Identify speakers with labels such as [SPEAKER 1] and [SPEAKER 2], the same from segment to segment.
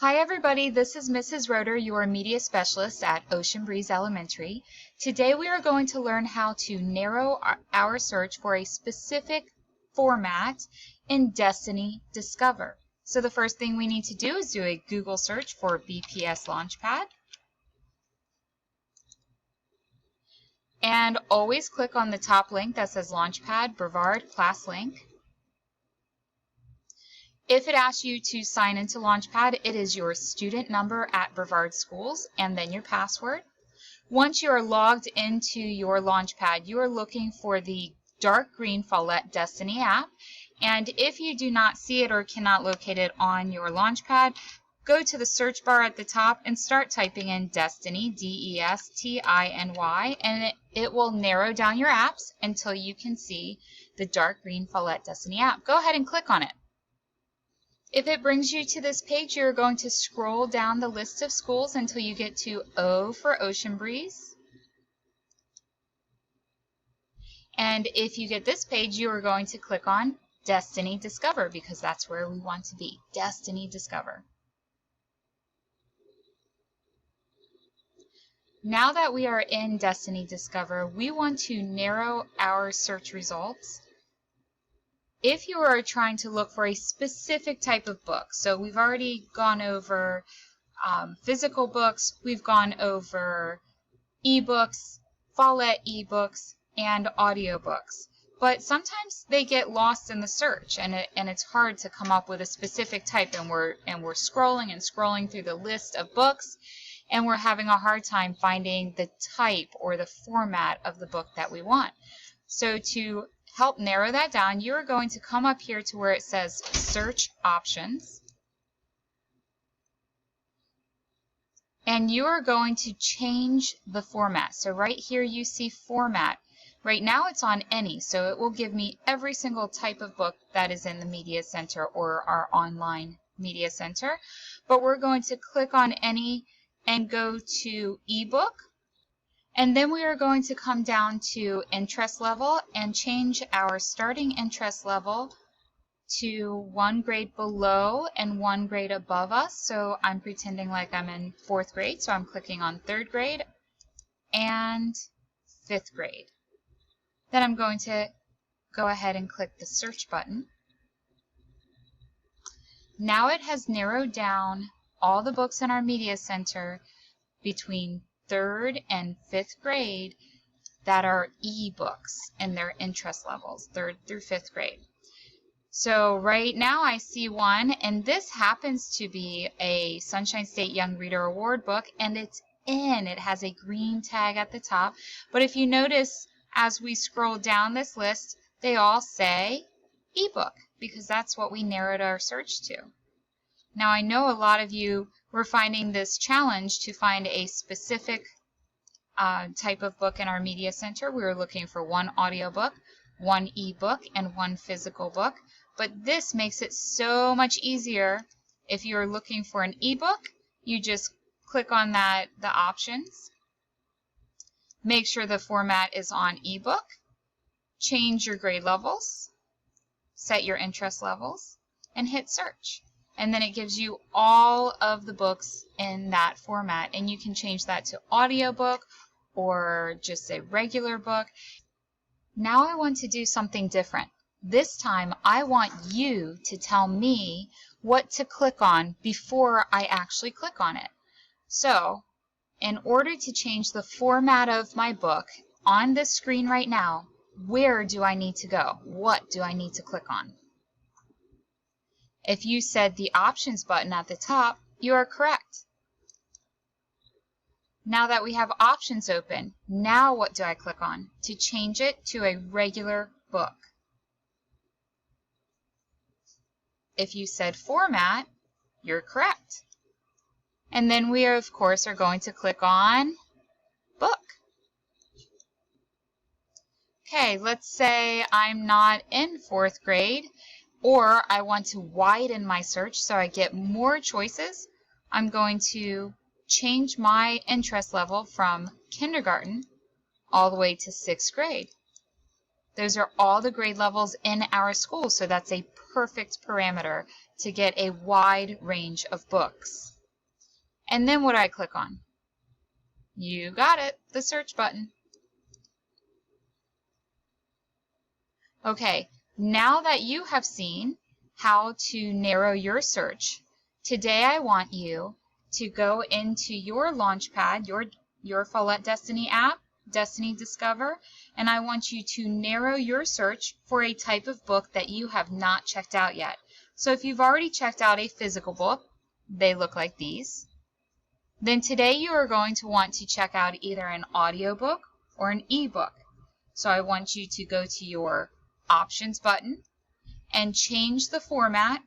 [SPEAKER 1] Hi everybody, this is Mrs. Roeder, your media specialist at Ocean Breeze Elementary. Today we are going to learn how to narrow our search for a specific format in Destiny Discover. So the first thing we need to do is do a Google search for BPS Launchpad. And always click on the top link that says Launchpad Brevard Class Link. If it asks you to sign into Launchpad, it is your student number at Brevard Schools and then your password. Once you are logged into your Launchpad, you are looking for the dark green Follett Destiny app. And if you do not see it or cannot locate it on your Launchpad, go to the search bar at the top and start typing in Destiny, D-E-S-T-I-N-Y, and it will narrow down your apps until you can see the dark green Follett Destiny app. Go ahead and click on it. If it brings you to this page, you're going to scroll down the list of schools until you get to O for Ocean Breeze. And if you get this page, you are going to click on Destiny Discover because that's where we want to be, Destiny Discover. Now that we are in Destiny Discover, we want to narrow our search results. If you are trying to look for a specific type of book, so we've already gone over physical books, we've gone over ebooks, Follett ebooks, and audiobooks. But sometimes they get lost in the search, and it's hard to come up with a specific type, and we're scrolling and scrolling through the list of books, and we're having a hard time finding the type or the format of the book that we want. So to help narrow that down, you're going to come up here to where it says Search Options. And you are going to change the format. So right here you see Format. Right now it's on Any, so it will give me every single type of book that is in the Media Center or our online Media Center. But we're going to click on Any and go to eBook. And then we are going to come down to interest level and change our starting interest level to 1 grade below and 1 grade above us. So I'm pretending like I'm in 4th grade, so I'm clicking on 3rd grade and 5th grade. Then I'm going to go ahead and click the search button. Now it has narrowed down all the books in our Media Center between 3rd and 5th grade that are e-books in their interest levels, 3rd through 5th grade. So right now I see one, and this happens to be a Sunshine State Young Reader Award book, and it's in. It has a green tag at the top. But if you notice, as we scroll down this list, they all say ebook because that's what we narrowed our search to. Now I know a lot of you were finding this challenge to find a specific type of book in our Media Center. We were looking for 1 audiobook, 1 ebook, and 1 physical book. But this makes it so much easier. If you're looking for an ebook, you just click on the options. Make sure the format is on ebook. Change your grade levels. Set your interest levels. And hit search. And then it gives you all of the books in that format. And you can change that to audiobook or just a regular book. Now I want to do something different. This time I want you to tell me what to click on before I actually click on it. So in order to change the format of my book on this screen right now, where do I need to go? What do I need to click on? If you said the options button at the top, you are correct. Now that we have options open, now what do I click on to change it to a regular book? If you said format, you're correct. And then we, of course, are going to click on book. Okay, let's say I'm not in 4th grade, or I want to widen my search so I get more choices. I'm going to change my interest level from kindergarten all the way to 6th grade. Those are all the grade levels in our school, so that's a perfect parameter to get a wide range of books. And then what do I click on? You got it, the search button. Okay, now that you have seen how to narrow your search, today I want you to go into your Launchpad, your Follett Destiny app, Destiny Discover, and I want you to narrow your search for a type of book that you have not checked out yet. So if you've already checked out a physical book, they look like these. Then today you are going to want to check out either an audiobook or an ebook. So I want you to go to your options button and change the format,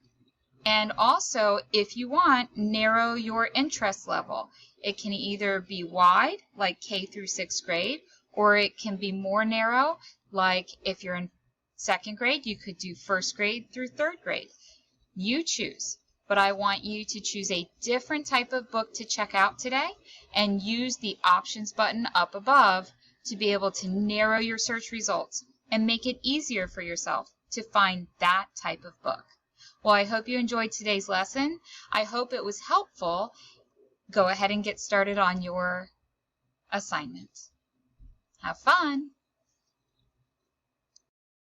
[SPEAKER 1] and also, if you want, narrow your interest level. It can either be wide, like K through 6th grade, or it can be more narrow, like if you're in 2nd grade, you could do 1st grade through 3rd grade. You choose, but I want you to choose a different type of book to check out today and use the options button up above to be able to narrow your search results and make it easier for yourself to find that type of book. Well, I hope you enjoyed today's lesson. I hope it was helpful. Go ahead and get started on your assignment. Have fun!